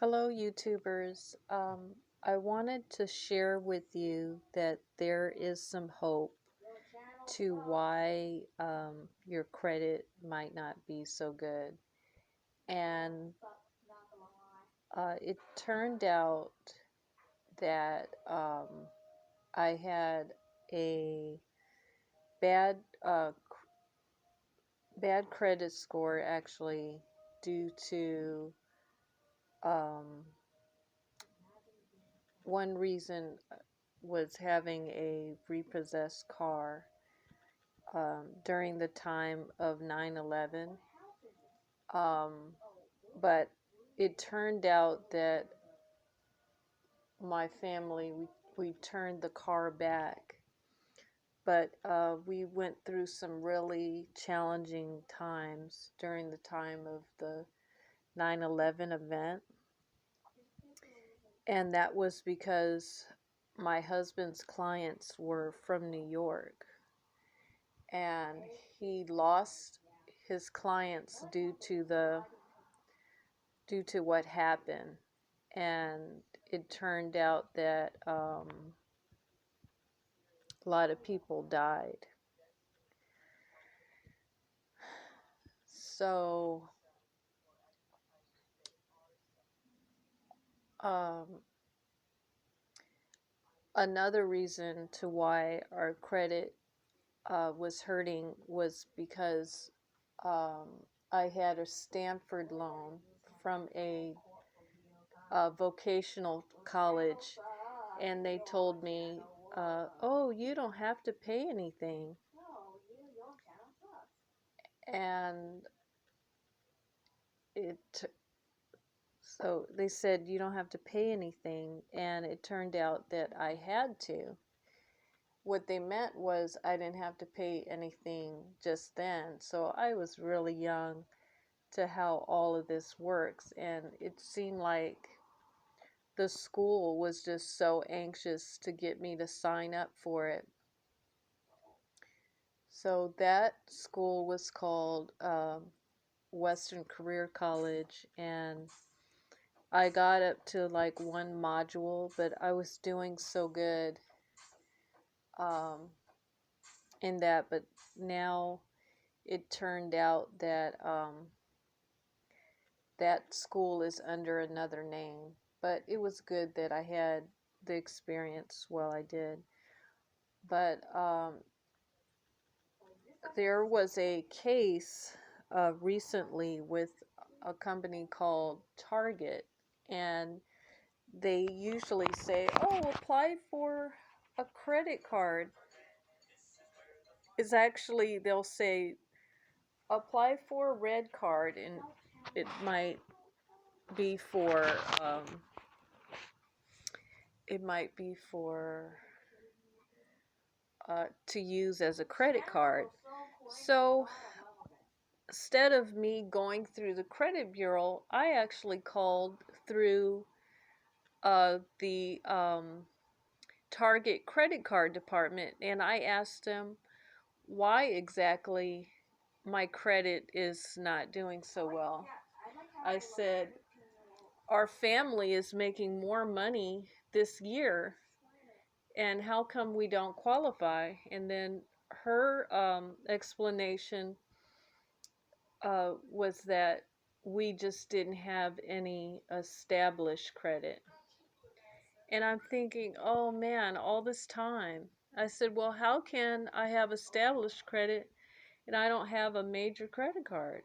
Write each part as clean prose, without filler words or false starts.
Hello, YouTubers. I wanted to share with you that there is some hope to why your credit might not be so good. And it turned out that I had a bad bad credit score actually due to um, one reason was having a repossessed car during the time of 9/11. But it turned out that my family, we turned the car back. But we went through some really challenging times during the time of the 9/11 event. And that was because my husband's clients were from New York. And he lost his clients due to what happened, and it turned out that a lot of people died. So um, another reason to why our credit was hurting was because I had a Stanford loan from a vocational college, and they told me, oh, you don't have to pay anything. And so they said you don't have to pay anything, and it turned out that I had to. What they meant was I didn't have to pay anything just then. So I was really young to how all of this works, and it seemed like the school was just so anxious to get me to sign up for it. So that school was called Western Career College, and I got up to like one module, but I was doing so good in that. But now it turned out that that school is under another name. But it was good that I had the experience while I did. But there was a case recently with a company called Target, and they usually say, oh, apply for a credit card. Is actually, they'll say, apply for a red card, and it might be for, it might be for, to use as a credit card. So instead of me going through the credit bureau, I actually called through the Target credit card department, and I asked them why exactly my credit is not doing so well. I said, our family is making more money this year, and how come we don't qualify? And then her explanation was that we just didn't have any established credit. And I'm thinking, oh man, all this time. I said, well, how can I have established credit and I don't have a major credit card?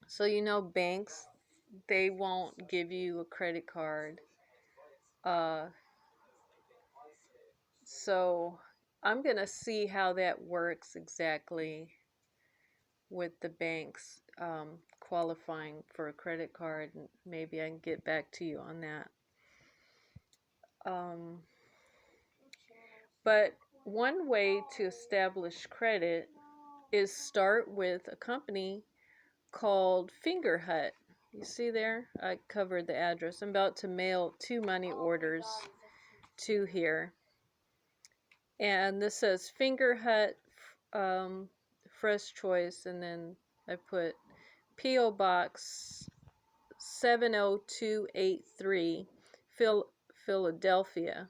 So, banks, they won't give you a credit card. So I'm going to see how that works exactly with the banks qualifying for a credit card, and maybe I can get back to you on that. But one way to establish credit is start with a company called Fingerhut. You see there? I covered the address. I'm about to mail 2 money orders to here. And this says Fingerhut Fresh Choice, and then I put P.O. Box 70283, Philadelphia,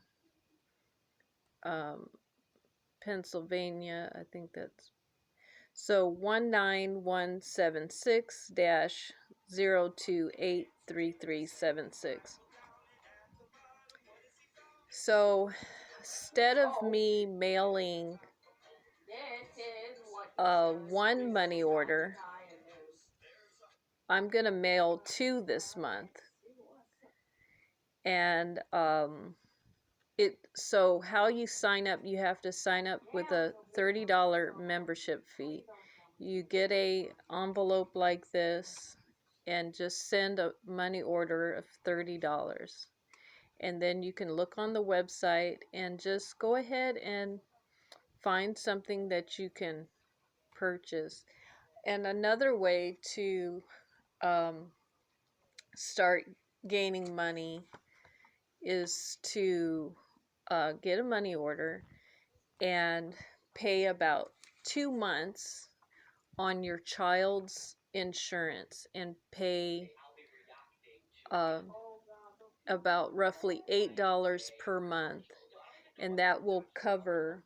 um, Pennsylvania. I think that's so 19176 0283376. So instead of me mailing one money order, I'm going to mail 2 this month. And so how you sign up, you have to sign up with a $30 membership fee. You get a envelope like this and just send a money order of $30. And then you can look on the website and just go ahead and find something that you can purchase. And another way to start gaining money is to get a money order and pay about 2 months on your child's insurance and pay about roughly $8 per month, and that will cover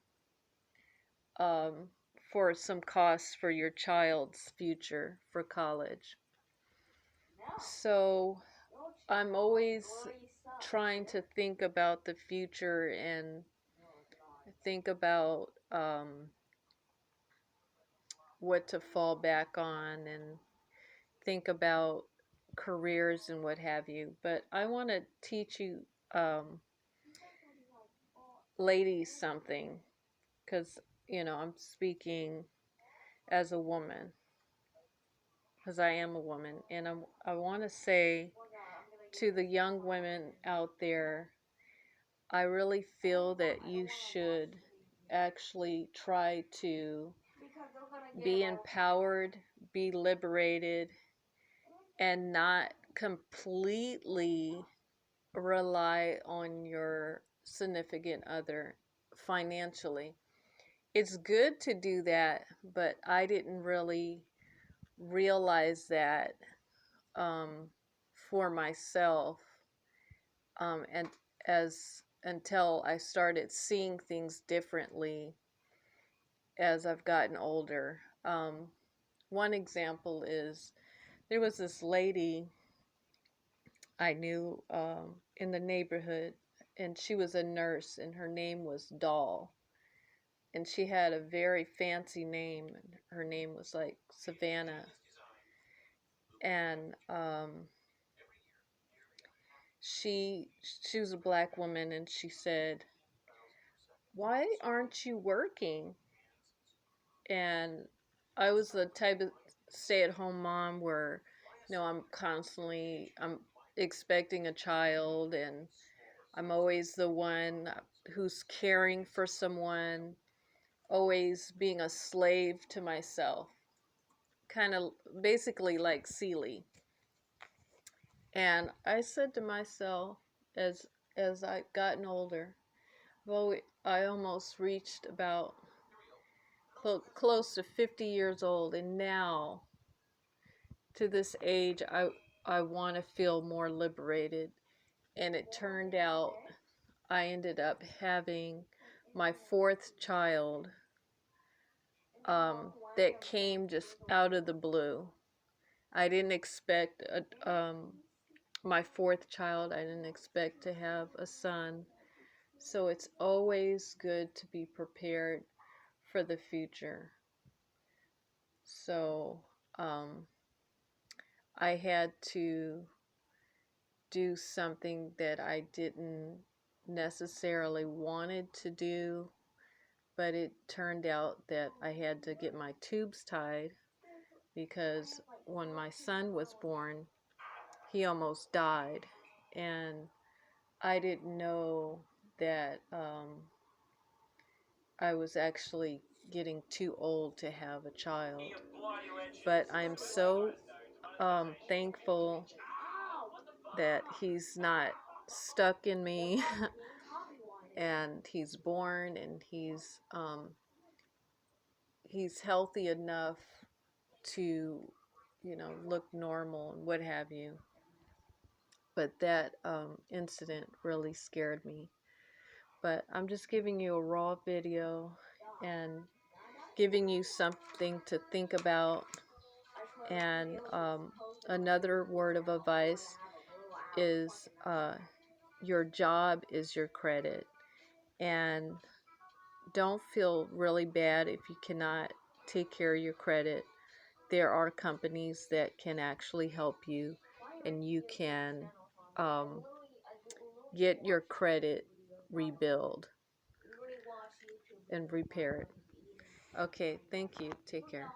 for some costs for your child's future for college. So I'm always trying to think about the future and think about what to fall back on and think about careers and what have you. But I want to teach you ladies something, because I'm speaking as a woman, because I am a woman, and I want to say to the young women out there, I really feel that you should actually try to be empowered, be liberated, and not completely rely on your significant other financially. It's good to do that, but I didn't really realize that for myself, and as until I started seeing things differently as I've gotten older. One example is there was this lady I knew in the neighborhood, and she was a nurse, and her name was Doll. And she had a very fancy name, and her name was like Savannah. And she was a black woman, and she said, "Why aren't you working?" And I was the type of stay-at-home mom where, I'm expecting a child, and I'm always the one who's caring for someone, always being a slave to myself, kind of basically like Celie. And I said to myself, as I've gotten older, well, I almost reached about close to 50 years old, and now to this age, I want to feel more liberated. And it turned out I ended up having my 4th child that came just out of the blue. I didn't expect my 4th child. I didn't expect to have a son. So it's always good to be prepared for the future. So I had to do something that I didn't necessarily wanted to do, but it turned out that I had to get my tubes tied, because when my son was born, he almost died, and I didn't know that I was actually getting too old to have a child. But I'm so thankful that he's not stuck in me and he's born, and he's healthy enough to look normal and what have you. but that incident really scared me. But I'm just giving you a raw video and giving you something to think about. And another word of advice is your job is your credit. And don't feel really bad if you cannot take care of your credit. There are companies that can actually help you, and you can get your credit rebuild and repair it. Okay, thank you. Take care.